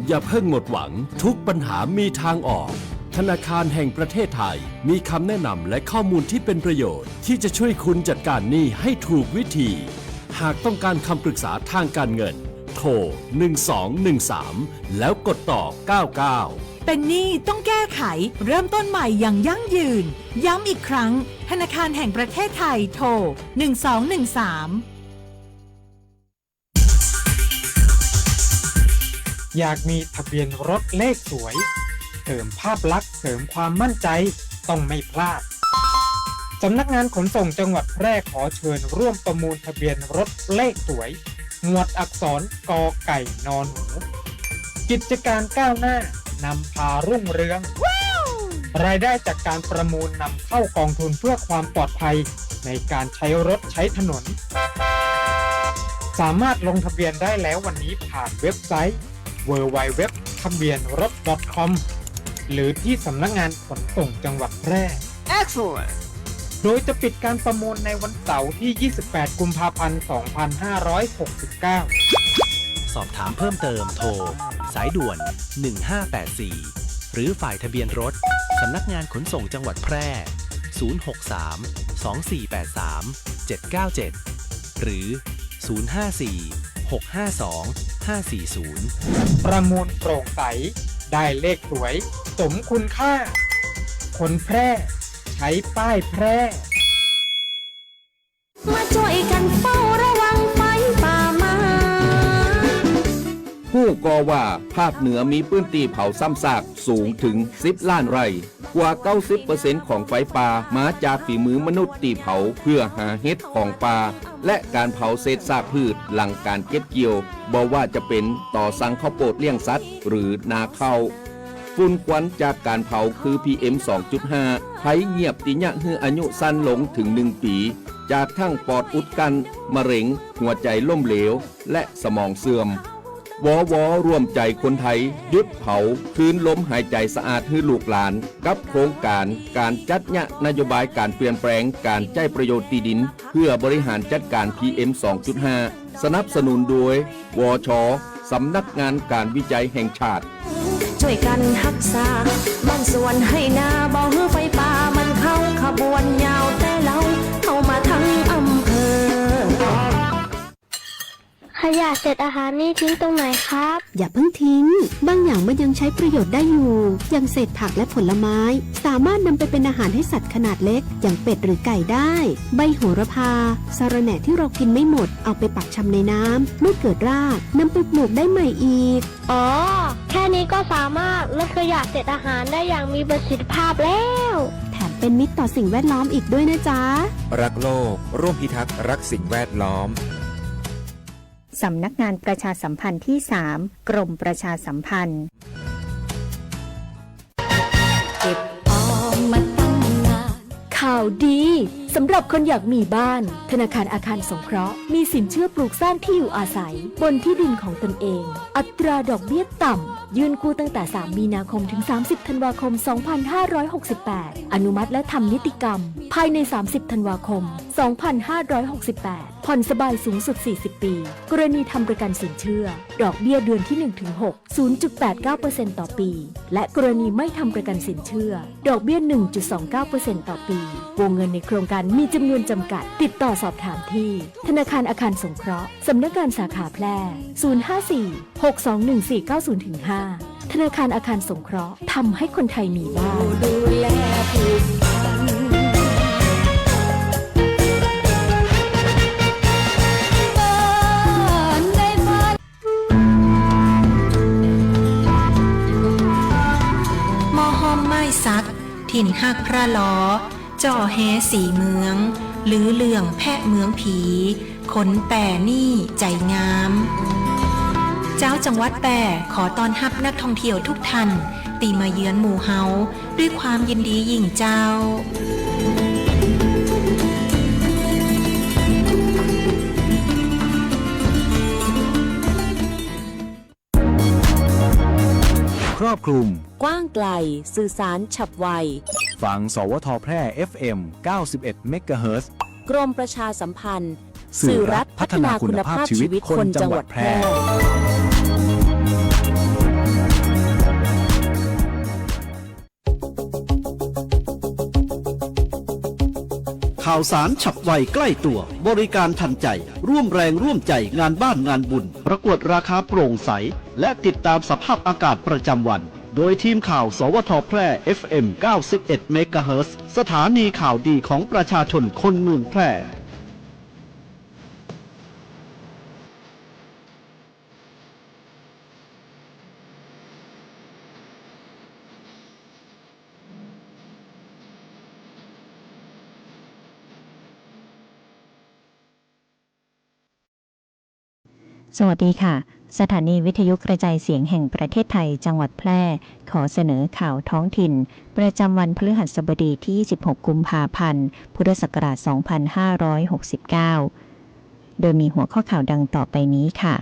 อย่าเพิ่งหมดหวังทุกปัญหามีทางออกธนาคารแห่งประเทศไทยมีคำแนะนำและข้อมูลที่เป็นประโยชน์ที่จะช่วยคุณจัดการหนี้ให้ถูกวิธีหากต้องการคำปรึกษาทางการเงินโทร1213แล้วกดต่อ99เป็นหนี้ต้องแก้ไขเริ่มต้นใหม่อย่างยั่งยืนย้ำอีกครั้งธนาคารแห่งประเทศไทยโทร1213อยากมีทะเบียนรถเลขสวยเสริมภาพลักษณ์เสริมความมั่นใจต้องไม่พลาดสำนักงานขนส่งจังหวัดแพร่ขอเชิญร่วมประมูลทะเบียนรถเลขสวยหมวดอักษรกอไก่นอนหนูกิจการก้าวหน้านำพารุ่งเรือง รายได้จากการประมูลนำเข้ากองทุนเพื่อความปลอดภัยในการใช้รถใช้ถนนสามารถลงทะเบียนได้แล้ววันนี้ผ่านเว็บไซต์ www ทะเบียนรถ .com หรือที่สำนักงานขนส่งจังหวัดแพร่ Excellent โดยจะปิดการประมูลในวันเสาร์ที่ 28 กุมภาพันธ์ 2569 สอบถามเพิ่มเติมโทร สายด่วน 1584 หรือฝ่ายทะเบียนรถ สำนักงานขนส่งจังหวัดแพร่ 063 2483 797 หรือ 054 652 540 ประมูลโปร่งใสได้เลขสวยสมคุณค่าคนแพร่ใช้ป้ายแพร่มาช่วยกันเฝ้าระวังไฟป่ามาผู้ก่อว่าภาคเหนือมีพื้นที่เผาซ้ำซากสูงถึง10 ล้านไร่กว่า 90% ของไฟป่ามาจากฝีมือมนุษย์ที่เผาเพื่อหาเห็ดของป่าและการเผาเศษซากพืชหลังการเก็บเกี่ยวบ่ว่าจะเป็นต่อสั่งข้าวโพดเลี้ยงสัตว์หรือนาข้าวฝุ่นควันจากการเผาคือ PM 2.5 ภัยเงียบติยะฮืออายุสั้นลงถึง1 ปีจากทั้งปอดอุดกั้นมะเร็งหัวใจล้มเหลวและสมองเสื่อมวร่วมใจคนไทยหยุดเผาคืนลมหายใจสะอาดให้ลูกหลานกับโครงการจัดยะนโยบายการเปลี่ยนแปลงการใช้ประโยชน์ที่ดินเพื่อบริหารจัดการ PM 2.5 สนับสนุนโดยวช.สำนักงานการวิจัยแห่งชาติช่วยกันรักษาบ้านสวนให้นาบ่ฮือไฟป่ามันเข้าขบวนยาวแต่เราเข้ามาทั้งอำเภอขยะเศษอาหารนี่ทิ้งตรงไหนครับอย่าเพิ่งทิ้งบางอย่างมันยังใช้ประโยชน์ได้อยู่อย่างเศษผักและผลไม้สามารถนำไปเป็นอาหารให้สัตว์ขนาดเล็กอย่างเป็ดหรือไก่ได้ใบโหระพาสะระแหน่ที่เรากินไม่หมดเอาไปปักชำในน้ำเมื่อเกิดรากนำไปปลูกได้ใหม่อีกอ๋อแค่นี้ก็สามารถลดขยะเศษอาหารได้อย่างมีประสิทธิภาพแล้วแถมเป็นมิตรต่อสิ่งแวดล้อมอีกด้วยนะจ๊ะรักโลกร่วมพิทักษ์รักสิ่งแวดล้อมสำนักงานประชาสัมพันธ์ที่ 3 กรมประชาสัมพันธ์เก็บออมมาตั้งนานข่าวดีสำหรับคนอยากมีบ้านธนาคารอาคารสงเคราะห์มีสินเชื่อปลูกสร้างที่อยู่อาศัยบนที่ดินของตนเองอัตราดอกเบี้ยต่ำยื่นกู้ตั้งแต่3 มีนาคมถึง30 ธันวาคม 2568 อนุมัติและทำนิติกรรมภายใน30 ธันวาคม 2568 ผ่อนสบายสูงสุด40 ปีกรณีทำประกันสินเชื่อดอกเบี้ยเดือนที่ 1-6 0.89% ต่อปีและกรณีไม่ทำประกันสินเชื่อดอกเบี้ย 1.29% ต่อปีวงเงินในโครงการมีจำนวนจำกัดติดต่อสอบถามที่ธนาคารอาคารสงเคราะห์สำนักงานสาขาแพร่ 054-621-490-5 ธนาคารอาคารสงเคราะห์ทำให้คนไทยมีบ้านดูแลผู้ซักถิ่นหักพระล้อจ่อแฮสีเมืองหรือเหลื่องแพะเมืองผีขนแป่นี่ใจงามเจ้าจังหวัดแป่ขอต้อนรับนักท่องเที่ยวทุกท่านตีมาเยือนหมู่เฮาด้วยความยินดียิ่งเจ้าครอบคลุมกว้างไกลสื่อสารฉับไวฟังสวทแพร่ FM 91 เมกะเฮิรตซ์กรมประชาสัมพันธ์สื่อรัฐพัฒนาคุณภาพชีวิตคนจังหวัดแพร่ ข่าวสารฉับไวใกล้ตัวบริการทันใจร่วมแรงร่วมใจงานบ้านงานบุญประกวดราคาโปร่งใสและติดตามสภาพอากาศประจำวันโดยทีมข่าวสวทแพร่ FM 91 เมกะเฮิรตซ์สถานีข่าวดีของประชาชนคนเมืองแพร่สวัสดีค่ะสถานีวิทยุกระจายเสียงแห่งประเทศไทยจังหวัดแพร่ขอเสนอข่าวท้องถิ่นประจำวันพฤหัสบดีที่16กุมภาพันธ์พุทธศักราช2569โดยมีหัวข้อข่าวดังต่อไปนี้ค่ะ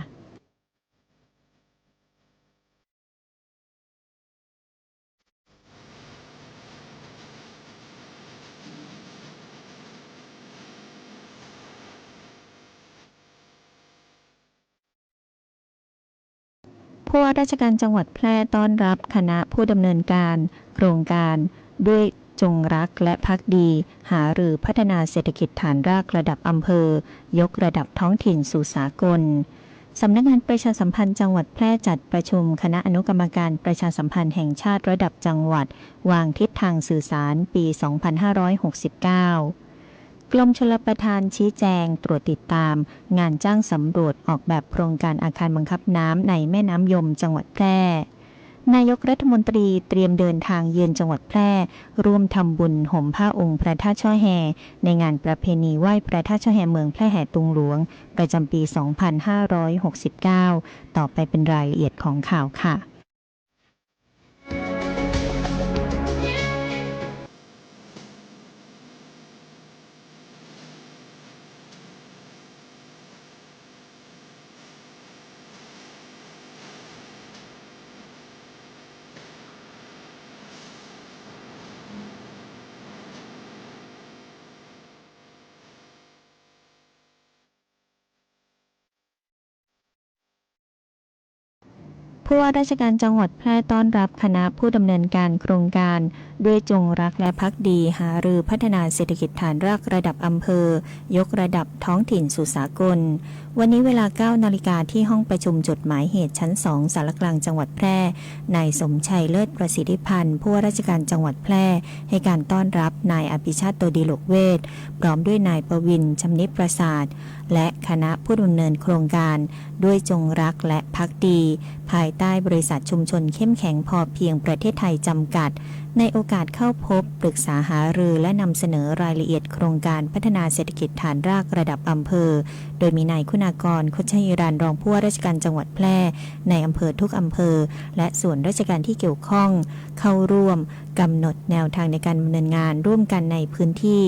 ผู้ว่าราชการจังหวัดแพร่ต้อนรับคณะผู้ดำเนินการโครงการด้วยจงรักและภักดีหารือพัฒนาเศรษฐกิจฐานรากระดับอำเภอยกระดับท้องถิ่นสู่สากลสำนักงานประชาสัมพันธ์จังหวัดแพร่จัดประชุมคณะอนุกรรมการประชาสัมพันธ์แห่งชาติระดับจังหวัดวางทิศทางสื่อสารปี 2569กรมชลประทานชี้แจงตรวจติดตามงานจ้างสำรวจออกแบบโครงการอาคารบังคับน้ำในแม่น้ำยมจังหวัดแพร่นายกรัฐมนตรีเตรียมเดินทางเยือนจังหวัดแพร่ร่วมทำบุญห่มผ้าองค์พระธาตุช่อแฮในงานประเพณีไหว้พระธาตุช่อแฮเมืองแพร่แห่ตุงหลวงประจำปี 2569 ต่อไปเป็นรายละเอียดของข่าวค่ะผู้ว่าราชการจังหวัดแพร่ต้อนรับคณะผู้ดำเนินการโครงการด้วยจงรักและภักดีหารือพัฒนาเศรษฐกิจฐานรากระดับอำเภอยกระดับท้องถิ่นสู่สากลวันนี้เวลา 9 นาฬิกาที่ห้องประชุมจดหมายเหตุชั้น 2 สารกลางจังหวัดแพร่นายสมชัยเลิศประสิทธิพันธ์ผู้ว่าราชการจังหวัดแพร่ให้การต้อนรับนายอภิชาติโตดีโลกเวชพร้อมด้วยนายประวินชำนิประสาทและคณะผู้ดำเนินโครงการด้วยจงรักและภักดีภายใต้บริษัทชุมชนเข้มแข็งพอเพียงประเทศไทยจำกัดในโอกาสเข้าพบปรึกษาหารือและนำเสนอรายละเอียดโครงการพัฒนาเศรษฐกิจฐานรากระดับอำเภอโดยมีนายคุณากรคชหิรันรองผู้ว่าราชการจังหวัดแพร่ในอำเภอทุกอำเภอและส่วนราชการที่เกี่ยวข้องเข้าร่วมกำหนดแนวทางในการดำเนินงานร่วมกันในพื้นที่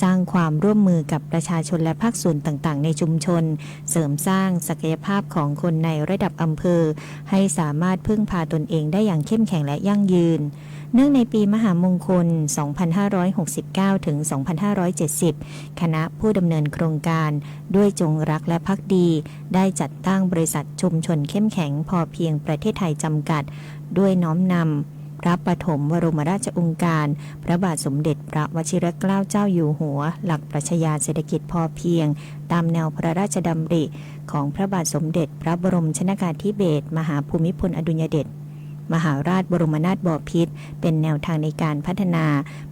สร้างความร่วมมือกับประชาชนและภาคส่วนต่างๆในชุมชนเสริมสร้างศักยภาพของคนในระดับอำเภอให้สามารถพึ่งพาตนเองได้อย่างเข้มแข็งและยั่งยืนเนื่องในปีมหามงคล 2569 ถึง 2570 คณะผู้ดำเนินโครงการด้วยจงรักและภักดีได้จัดตั้งบริษัทชุมชนเข้มแข็งพอเพียงประเทศไทยจำกัดด้วยน้อมนำพระปฐมบรมราชโองการพระบาทสมเด็จพระวชิรเกล้าเจ้าอยู่หัวหลักปรัชญาเศรษฐกิจพอเพียงตามแนวพระราชดำริของพระบาทสมเด็จพระบรมชนกาธิเบศรมหาภูมิพลอดุลยเดชมหาราชบรมนาถบพิตรเป็นแนวทางในการพัฒนา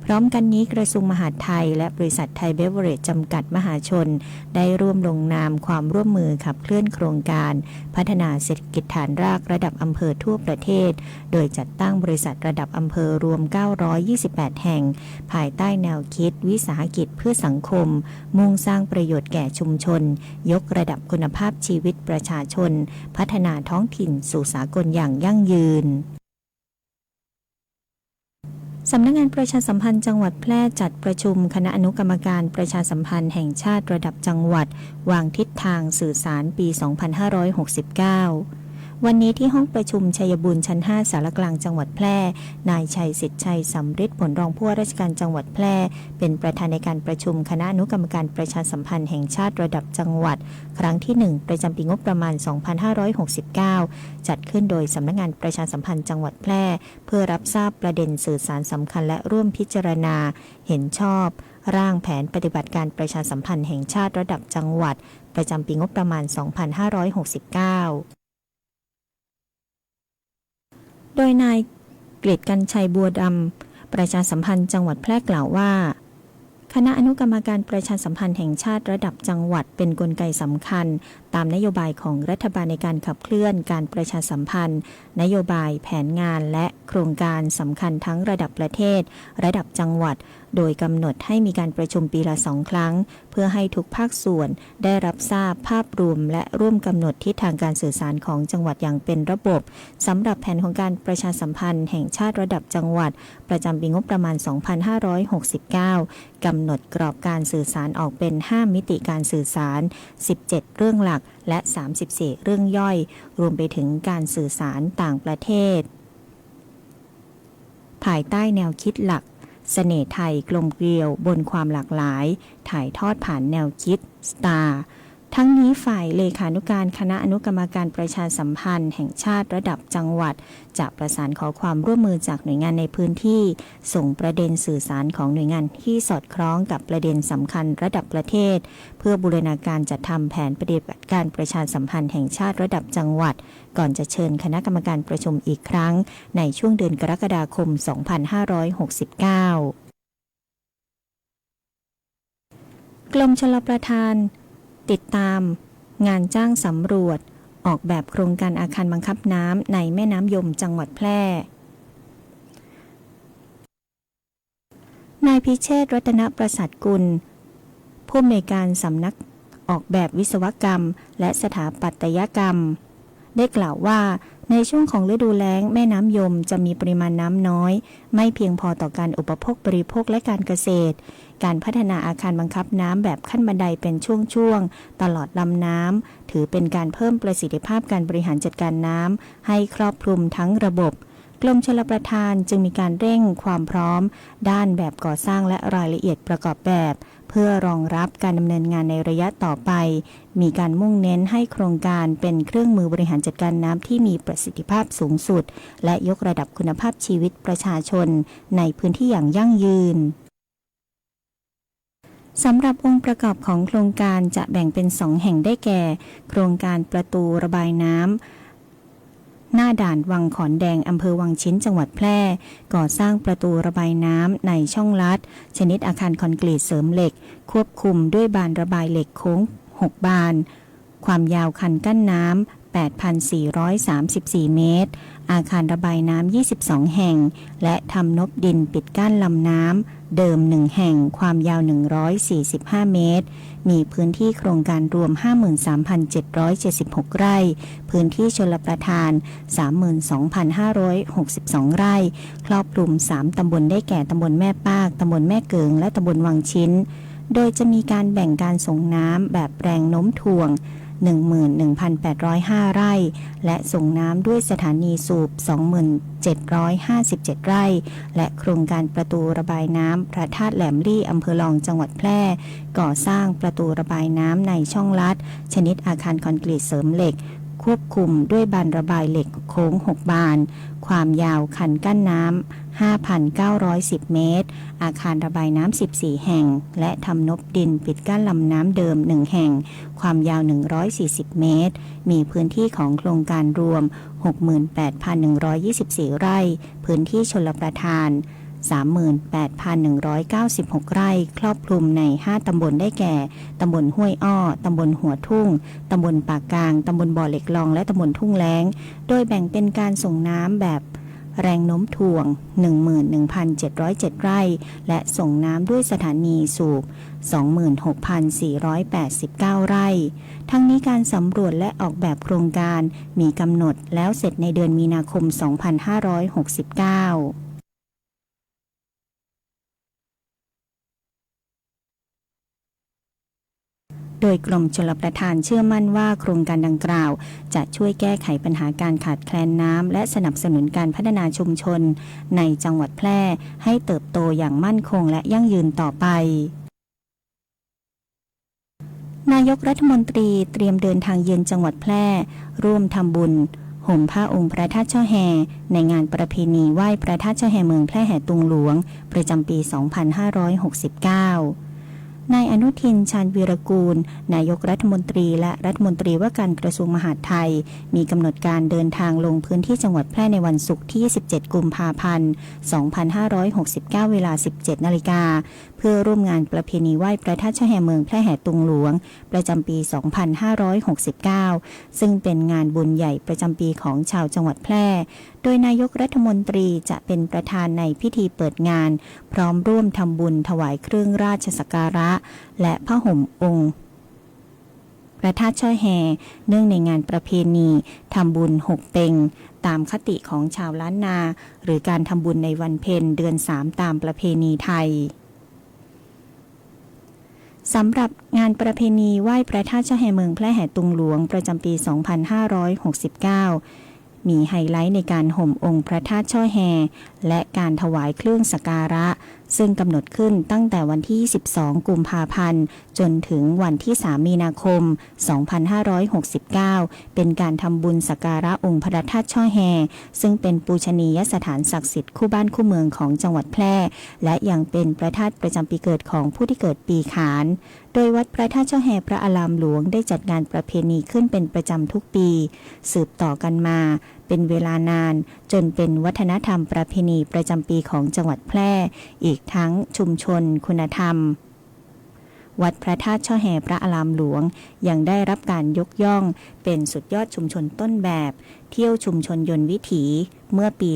พร้อมกันนี้กระทรวงมหาดไทยและบริษัทไทยเบเวอเรจจำกัดมหาชนได้ร่วมลงนามความร่วมมือขับเคลื่อนโครงการพัฒนาเศรษฐกิจฐานรากระดับอำเภอทั่วประเทศโดยจัดตั้งบริษัทระดับอำเภอรวม928แห่งภายใต้แนวคิดวิสาหกิจเพื่อสังคมมุ่งสร้างประโยชน์แก่ชุมชนยกระดับคุณภาพชีวิตประชาชนพัฒนาท้องถิ่นสู่สากลอย่างยั่งยืนสำนักงานประชาสัมพันธ์จังหวัดแพร่จัดประชุมคณะอนุกรรมการประชาสัมพันธ์แห่งชาติระดับจังหวัดวางทิศทางสื่อสารปี 2569 วันนี้ที่ห้องประชุมชัยบูรณ์ชั้น 5 สารกลางจังหวัดแพร่ นายชัยสิทธิ์ชัยสำริดผลรองผู้ว่าราชการจังหวัดแพร่เป็นประธานในการประชุมคณะอนุกรรมการประชาสัมพันธ์แห่งชาติระดับจังหวัดครั้งที่ 1 ประจำปีงบประมาณ 2569 จัดขึ้นโดยสำนักงานประชาสัมพันธ์จังหวัดแพร่เพื่อรับทราบประเด็นสื่อสารสำคัญและร่วมพิจารณาเห็นชอบร่างแผนปฏิบัติการประชาสัมพันธ์แห่งชาติระดับจังหวัดประจำปีงบประมาณ 2569 โดยนายกฤษกันชัยบัวดำประชาสัมพันธ์จังหวัดแพร่กล่าวว่าคณะอนุกรรมการประชาสัมพันธ์แห่งชาติระดับจังหวัดเป็นกลไกสำคัญตามนโยบายของรัฐบาลในการขับเคลื่อนการประชาสัมพันธ์นโยบายแผนงานและโครงการสำคัญทั้งระดับประเทศระดับจังหวัดโดยกำหนดให้มีการประชุมปีละ 2 ครั้งเพื่อให้ทุกภาคส่วนได้รับทราบภาพรวมและร่วมกำหนดทิศทางการสื่อสารของจังหวัดอย่างเป็นระบบสำหรับแผนของการประชาสัมพันธ์แห่งชาติระดับจังหวัดประจำปีงบประมาณ 2569 กำหนดกรอบการสื่อสารออกเป็น 5 มิติการสื่อสาร 17 เรื่องหลักและ 34 เรื่องย่อยรวมไปถึงการสื่อสารต่างประเทศภายใต้แนวคิดหลักเสน่ห์ไทยกลมเกลียวบนความหลากหลายถ่ายทอดผ่านแนวคิด STAR ทั้งนี้ฝ่ายเลขานุการคณะอนุกรรมการประชาสัมพันธ์แห่งชาติระดับจังหวัดจะประสานขอความร่วมมือจากหน่วยงานในพื้นที่ส่งประเด็นสื่อสารของหน่วยงานที่สอดคล้องกับประเด็นสำคัญระดับประเทศเพื่อบูรณาการจัดทำแผนปฏิบัติการประชาสัมพันธ์แห่งชาติระดับจังหวัดก่อนจะเชิญคณะกรรมการประชุมอีกครั้งในช่วงเดือนกรกฎาคม 2569 กรมชลประทานติดตามงานจ้างสำรวจออกแบบโครงการอาคารบังคับน้ำในแม่น้ำยมจังหวัดแพร่นายพิเชษฐ์รัตนประสาทกุลผู้อำนวยการสำนักออกแบบวิศวกรรมและสถาปัตยกรรมได้กล่าวว่าในช่วงของฤดูแล้งแม่น้ำยมจะมีปริมาณน้ำน้อยไม่เพียงพอต่อการอุปโภคบริโภคและการเกษตรการพัฒนาอาคารบังคับน้ำแบบขั้นบันไดเป็นช่วงๆตลอดลำน้ำถือเป็นการเพิ่มประสิทธิภาพการบริหารจัดการน้ำให้ครอบคลุมทั้งระบบกรมชลประทานจึงมีการเร่งความพร้อมด้านแบบก่อสร้างและรายละเอียดประกอบแบบเพื่อรองรับการดำเนินงานในระยะต่อไปมีการมุ่งเน้นให้โครงการเป็นเครื่องมือบริหารจัดการน้ำที่มีประสิทธิภาพสูงสุดและยกระดับคุณภาพชีวิตประชาชนในพื้นที่อย่างยั่งยืนสำหรับองค์ประกอบของโครงการจะแบ่งเป็น2แห่งได้แก่โครงการประตูระบายน้ำหน้าด่านวังขอนแดงอำเภอวังชิ้นจังหวัดแพร่ก่อสร้างประตูระบายน้ำในช่องลัดชนิดอาคารคอนกรีตเสริมเหล็กควบคุมด้วยบานระบายเหล็กโค้ง6บานความยาวคันกั้นน้ำ 8,434 เมตรอาคารระบายน้ำ22แห่งและทำนบดินปิดกั้นลำน้ำเดิม1แห่งความยาว145เมตรมีพื้นที่โครงการรวม 53,776 ไร่พื้นที่ชลประทาน 32,562 ไร่ครอบคลุม3ตำบลได้แก่ตำบลแม่ปากตำบลแม่เกิงและตำบลวังชิ้นโดยจะมีการแบ่งการส่งน้ำแบบแรงโน้มถ่วง 11,805 ไร่และส่งน้ำด้วยสถานีสูบ 2,757 ไร่และโครงการประตูระบายน้ำพระธาตุแหลมลี่อำเภอลองจังหวัดแพร่ก่อสร้างประตูระบายน้ำในช่องลัดชนิดอาคารคอนกรีตเสริมเหล็กควบคุมด้วยบานระบายเหล็กโค้ง6บานความยาวคันกั้นน้ำ 5,910 เมตรอาคารระบายน้ำ14แห่งและทำนบดินปิดกั้นลำน้ำเดิม1แห่งความยาว140เมตรมีพื้นที่ของโครงการรวม 68,124 ไร่พื้นที่ชลประทาน 38,196 ไร่ครอบคลุมใน5ตำบลได้แก่ตำบลห้วยอ้อตำบลหัวทุ่งตำบลปากกลางตำบลบ่อเหล็กลองและตำบลทุ่งแล้งโดยแบ่งเป็นการส่งน้ำแบบแรงโน้มถ่วง 11,707 ไร่และส่งน้ำด้วยสถานีสูบ 26,489 ไร่ทั้งนี้การสำรวจและออกแบบโครงการมีกำหนดแล้วเสร็จในเดือนมีนาคม 2569 โดยกรมชลประทานเชื่อมั่นว่าโครงการดังกล่าวจะช่วยแก้ไขปัญหาการขาดแคลนน้ำและสนับสนุนการพัฒนาชุมชนในจังหวัดแพร่ให้เติบโตอย่างมั่นคงและยั่งยืนต่อไปนายกรัฐมนตรีเตรียมเดินทางเยือนจังหวัดแพร่ร่วมทำบุญห่มผ้าองค์พระธาตุช่อแฮในงานประเพณีไหว้พระธาตุช่อแฮเมืองแพร่แห่ตุงหลวงประจำปี 2569 นายอนุทิน ชาญวีรกูลนายกรัฐมนตรีและรัฐมนตรีว่าการกระทรวงมหาดไทยมีกำหนดการเดินทางลงพื้นที่จังหวัดแพร่ในวันศุกร์ที่ 17 กุมภาพันธ์ 2569 เวลา 17 นาฬิกาเพื่อร่วมงานประเพณีไหว้พระธาตุช่อแฮเมืองแพร่แห่ตุงหลวงประจำปี 2569 ซึ่งเป็นงานบุญใหญ่ประจำปีของชาวจังหวัดแพร่โดยนายกรัฐมนตรีจะเป็นประธานในพิธีเปิดงานพร้อมร่วมทำบุญถวายเครื่องราชสักการะและผ้าห่มองค์พระธาตุช่อแฮเนื่องในงานประเพณีทำบุญ6เป็งตามคติของชาวล้านนาหรือการทำบุญในวันเพ็ญเดือน3ตามประเพณีไทยสำหรับงานประเพณีไหว้พระธาตุช่อแฮเมืองแพร่แห่ตุงหลวงประจำปี 2569 มีไฮไลท์ในการห่มองค์พระธาตุช่อแฮและการถวายเครื่องสักการะซึ่งกำหนดขึ้นตั้งแต่วันที่ 12 กุมภาพันธ์จนถึงวันที่ 3 มีนาคม 2569 เป็นการทำบุญสักการะองค์พระธาตุช่อแฮซึ่งเป็นปูชนียสถานศักดิ์สิทธิ์คู่บ้านคู่เมืองของจังหวัดแพร่และยังเป็นพระธาตุประจำปีเกิดของผู้ที่เกิดปีขานโดยวัดพระธาตุช่อแฮพระอารามหลวงได้จัดงานประเพณีขึ้นเป็นประจำทุกปีสืบต่อกันมาเป็นเวลานานจนเป็นวัฒนธรรมประเพณีประจำปีของจังหวัดแพร่อีกทั้งชุมชนคุณธรรมวัดพระธาตุช่อแฮพระอารามหลวงยังได้รับการยกย่องเป็นสุดยอดชุมชนต้นแบบเที่ยวชุมชนยนต์วิถีเมื่อปี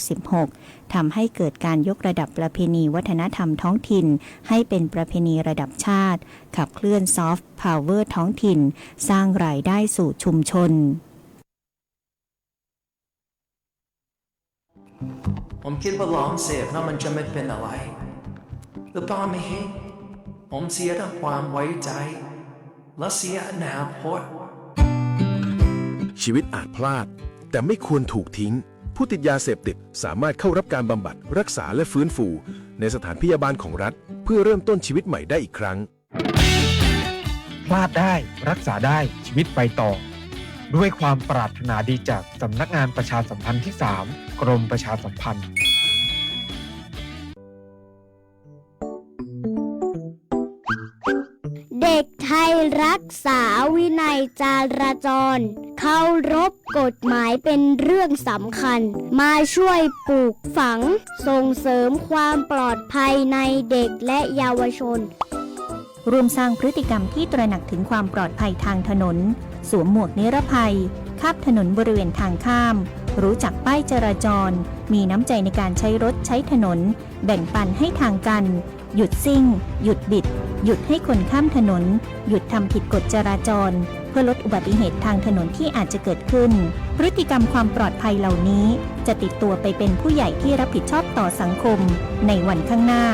2566 ทำให้เกิดการยกระดับประเพณีวัฒนธรรมท้องถิ่นให้เป็นประเพณีระดับชาติขับเคลื่อนซอฟต์พาวเวอร์ท้องถิ่นสร้างรายได้สู่ชุมชนผมคิดว่าลองเสพแล้วมันจะไม่เป็นอะไรหรือเปล่าไม่ผมเสียทั้งความไว้ใจและเสียอนาคต ชีวิตอาจพลาดแต่ไม่ควรถูกทิ้งผู้ติดยาเสพติดสามารถเข้ารับการบำบัดรักษาและฟื้นฟูในสถานพยาบาลของรัฐเพื่อเริ่มต้นชีวิตใหม่ได้อีกครั้งพลาดได้รักษาได้ชีวิตไปต่อด้วยความปรารถนาดีจากสำนักงานประชาสัมพันธ์ที่ 3 กรมประชาสัมพันธ์เด็กไทยรักษาวินัยจราจรเคารพกฎหมายเป็นเรื่องสำคัญมาช่วยปลูกฝังส่งเสริมความปลอดภัยในเด็กและเยาวชนรวมสร้างพฤติกรรมที่ตระหนักถึงความปลอดภัยทางถนนสวมหมวกนิรภัยข้ามถนนบริเวณทางข้ามรู้จักป้ายจราจรมีน้ำใจในการใช้รถใช้ถนนแบ่งปันให้ทางกันหยุดซิ่งหยุดบิดหยุดให้คนข้ามถนนหยุดทำผิดกฎจราจรเพื่อลดอุบัติเหตุทางถนนที่อาจจะเกิดขึ้นพฤติกรรมความปลอดภัยเหล่านี้จะติดตัวไปเป็นผู้ใหญ่ที่รับผิดชอบต่อสังคมในวันข้างหน้า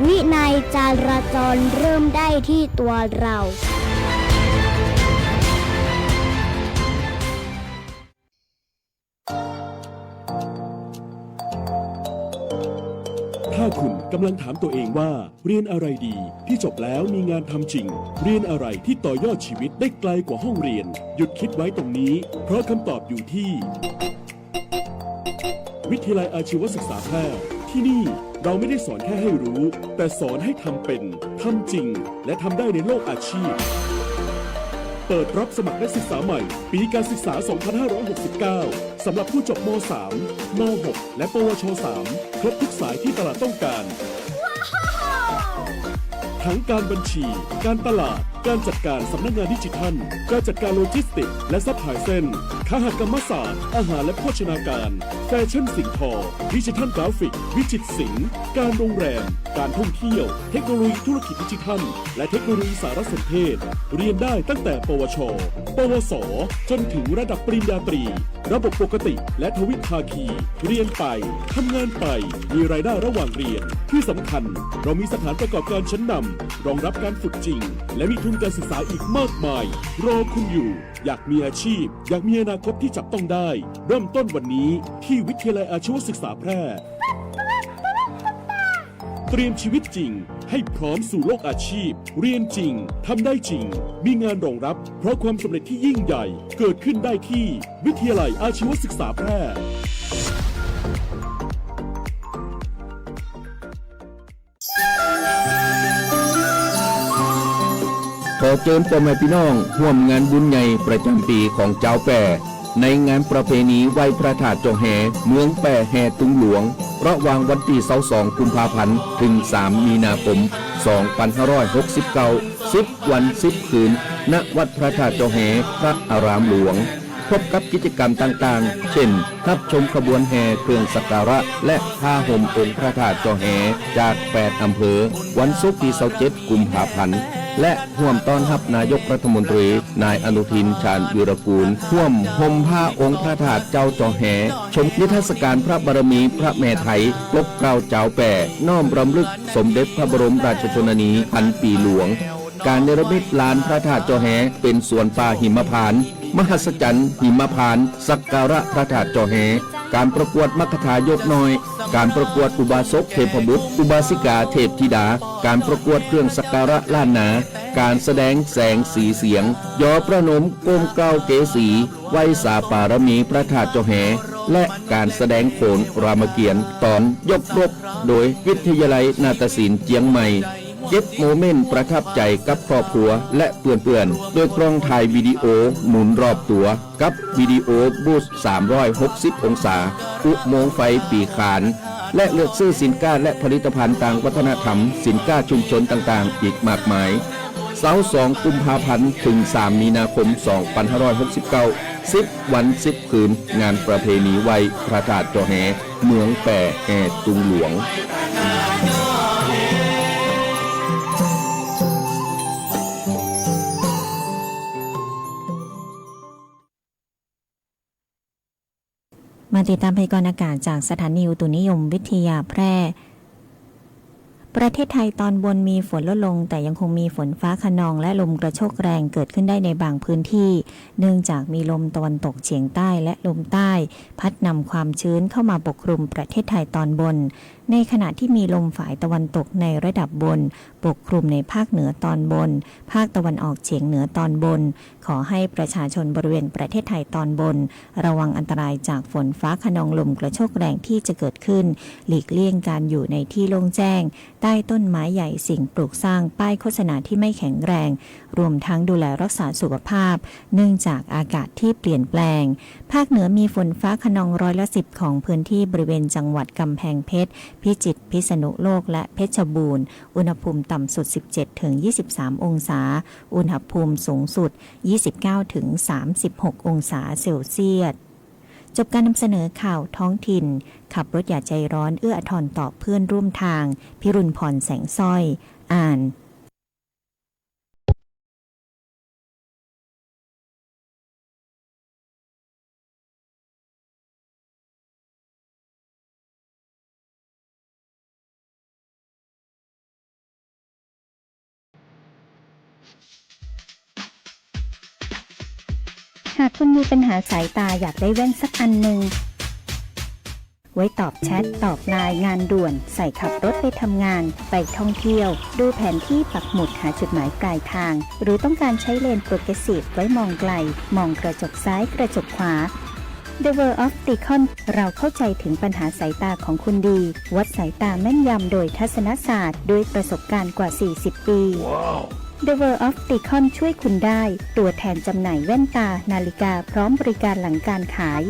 วินัยจราจรเริ่มได้ที่ตัวเราถ้าคุณกำลังถามตัวเองว่าเรียนอะไรดีที่จบแล้วมีงานทำจริงเรียนอะไรที่ต่อยอดชีวิตได้ไกลกว่าห้องเรียนหยุดคิดไว้ตรงนี้เพราะคำตอบอยู่ที่วิทยาลัยอาชีวศึกษาแพร่ที่นี่เราไม่ได้สอนแค่ให้รู้แต่สอนให้ทำเป็นทำจริงและทำได้ในโลกอาชีพเปิดรับสมัครนักศึกษาใหม่ปีการศึกษา 2569 สำหรับผู้จบม.3 ม.6 และปวช.3 ครบทุกสายที่ตลาดต้องการ ทั้งการบัญชีการตลาดการจัดการสำนักงานดิจิทัลการจัดการโลจิสติกส์และซัพพลายเส้นคหกรรมศาสตร์อาหารและโภชนาการแฟชั่นสิ่งทอดิจิทัลกราฟิกวิจิตรศิลป์การโรงแรมการท่องเที่ยวเทคโนโลยีธุรกิจดิจิทัลและเทคโนโลยีสารสนเทศเรียนได้ตั้งแต่ปวชปวสจนถึงระดับปริญญาตรีระบบปกติและทวิภาคีเรียนไปทำงานไปมีรายได้ระหว่างเรียนที่สำคัญเรามีสถานประกอบการชั้นนำรองรับการฝึกจริงและมีทุน การศึกษาอีกมากมายรอคุณอยู่อยากมีอาชีพอยากมีอนาคตที่จับต้องได้เริ่มต้นวันนี้ที่วิทยาลัยอาชีวศึกษาแพร่เตรียมชีวิตจริงให้พร้อมสู่โลกอาชีพเรียนจริงทำได้จริงมีงานรองรับเพราะความสำเร็จที่ยิ่งใหญ่เกิดขึ้นได้ที่วิทยาลัยอาชีวศึกษาแพร่ขอเชิญพ่อแม่พี่น้องร่วมงานบุญใหญ่ประจำปีของเจ้าแป่ในงานประเพณีไหว้พระธาตุเจ้าแห่เมืองแป่แห่ตุงหลวงระหว่างวันที่22กุมภาพันธ์ถึง3มีนาคม2569 10 วัน 10 คืนณวัดพระธาตุเจ้าแห่พระอารามหลวงพบกับกิจกรรมต่างๆเช่นรับชมขบวนแห่เครื่องสักการะและผ้าห่มองค์พระธาตุเจ้าแห่จาก8อำเภอวันศุกร์ที่27กุมภาพันธ์และร่วมต้อนรับนายกรัฐมนตรีนายอนุทินชาญวีรกูลร่วมห่มผ้าองค์พระธาตุเจ้าเจ้าแห่ชมนิทรรศการพระบารมีพระแม่ไทยปกเกล้าเจ้าแป่น้อมรำลึกสมเด็จพระบรมราชชนนีพันปีหลวงการเนรมิตลานพระธาตุเจ้าแห่เป็นสวนป่าหิมพานต์มหัศจรรย์หิมพานต์สักการะพระธาตุเจ้าแห่การประกวดมคธายกน้อยการประกวดอุบาสกเทพบุตรอุบาสิกาเทพธิดาการประกวดเครื่องสักการะล้านนาการแสดงแสงสีเสียงยอประนมก้มเกล้าเกษีไหว้สาปารมีพระธาตุเจ้าแห่และการแสดงโขนรามเกียรติ์ตอนยกรบโดยวิทยาลัยนาฏศิลป์เจียงใหม่เก็บโมเมนต์ประทับใจกับครอบครัวและเพื่อนๆโดยกล้องถ่ายวิดีโอหมุนรอบตัวกับวิดีโอบูส360 องศาอุโมงค์ไฟปีขานและเลือกซื้อสินค้าและผลิตภัณฑ์ต่างวัฒนธรรมสินค้าชุมชนต่างๆอีกมากมายเสาร์2กุมภาพันธ์ถึง3มีนาคม2569 10 วัน 10 คืนงานประเพณีไหว้พระธาตุเจ้าแห่เมืองแป่แห่ตุงหลวงมาติดตามพยากรณ์อากาศจากสถานีอุตุนิยมวิทยาแพร่ประเทศไทยตอนบนมีฝนลดลงแต่ยังคงมีฝนฟ้าคะนองและลมกระโชกแรงเกิดขึ้นได้ในบางพื้นที่เนื่องจากมีลมตะวันตกเฉียงใต้และลมใต้พัดนำความชื้นเข้ามาปกคลุมประเทศไทยตอนบนในขณะที่มีลมฝ่ายตะวันตกในระดับบนปกคลุมในภาคเหนือตอนบนภาคตะวันออกเฉียงเหนือตอนบนขอให้ประชาชนบริเวณประเทศไทยตอนบนระวังอันตรายจากฝนฟ้าคะนองลมกระโชกแรงที่จะเกิดขึ้นหลีกเลี่ยงการอยู่ในที่โล่งแจ้งใต้ต้นไม้ใหญ่สิ่งปลูกสร้างป้ายโฆษณาที่ไม่แข็งแรงรวมทั้งดูแลรักษาสุขภาพเนื่องจากอากาศที่เปลี่ยนแปลงภาคเหนือมีฝนฟ้าคะนอง10%ของพื้นที่บริเวณจังหวัดกำแพงเพชรพิจิตรพิษณุโลกและเพชรบูรณ์อุณหภูมิต่ำสุด 17-23 องศาอุณหภูมิสูงสุด 29-36 องศาเซลเซียสจบการนำเสนอข่าวท้องถิ่นขับรถอย่าใจร้อนเอื้ออาทรต่อเพื่อนร่วมทางพิรุณพรแสงสร้อยอ่านหากคุณมีปัญหาสายตาอยากได้แว่นสักอันหนึ่งไว้ตอบแชทตอบไลน์งานด่วนใส่ขับรถไปทำงานไปท่องเที่ยวดูแผนที่ปักหมุดหาจุดหมายปลายทางหรือต้องการใช้เลนโปรเกรสซีฟไว้มองไกลมองกระจกซ้ายกระจกขวา The World of Ticon เราเข้าใจถึงปัญหาสายตาของคุณดีวัดสายตาแม่นยำโดยทัศนศาสตร์ด้วยประสบการณ์กว่า40 ปี The World of Ticon ช่วยคุณได้ตัวแทนจำหน่ายแว่นตานาฬิกาพร้อมบริการหลังการขาย